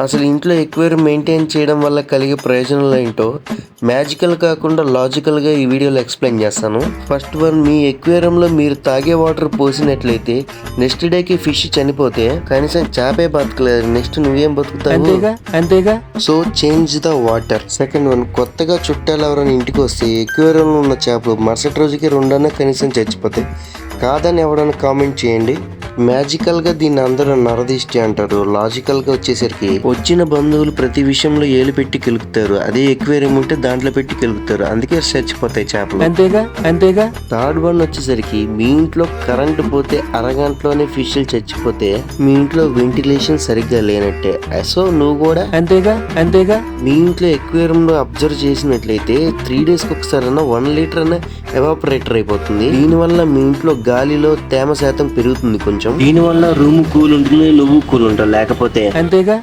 అసలు ఇంట్లో aquarium maintain చేయడం వల్ల కలిగే ప్రయోజనాలు ఏంటో మ్యాజికల్ కాకుండా లాజికల్గా ఈ వీడియోలో ఎక్స్ప్లెయిన్ చేస్తాను. ఫస్ట్ వన్, మీ ఎక్వేరియంలో మీరు తాగే వాటర్ పోసినట్లయితే నెక్స్ట్ డేకి ఫిష్ చనిపోతే కనీసం చేపే బతకలేదు, నెక్స్ట్ నువ్వేం బతుకుతావు? అంతేగా. So change the water. Second one, కొత్తగా చుట్టాలు ఎవరైనా ఇంటికి వస్తే ఎక్వేరియంలో ఉన్న చేపలు మరుసటి రోజుకి రెండన్నా కనీసం చచ్చిపోతాయి. కాదని ఎవరైనా కామెంట్ చేయండి. మ్యాజికల్గా దీన్ని అందరూ నరదిష్టి అంటారు. లాజికల్గా వచ్చేసరికి వచ్చిన బంధువులు ప్రతి విషయంలో ఏలు పెట్టి కెలుకుతారు. అదే ఎక్వేరియం ఉంటే దాంట్లో పెట్టి కెలుకుతారు, అందుకే చచ్చిపోతాయి చేపలు. అంతేగా. థర్డ్ వన్ వచ్చేసరికి మీ ఇంట్లో కరెంట్ పోతే అరగంటలోనే ఫిష్లు చచ్చిపోతే మీ ఇంట్లో వెంటిలేషన్ సరిగ్గా లేనట్టే. సో నువ్వు కూడా అంతేగా. మీ ఇంట్లో ఎక్వేరియంలో అబ్జర్వ్ చేసినట్లయితే 3 days ఒకసారి 1 లీటర్ అన్న ఎవాపరేటర్ అయిపోతుంది. దీనివల్ల మీ ఇంట్లో గాలిలో తేమ శాతం పెరుగుతుంది కొంచెం. దీనివల్ల రూమ్ కూల్ ఉంటుంది, నువ్వు కూల్ ఉంటావు. లేకపోతే అంతేగా.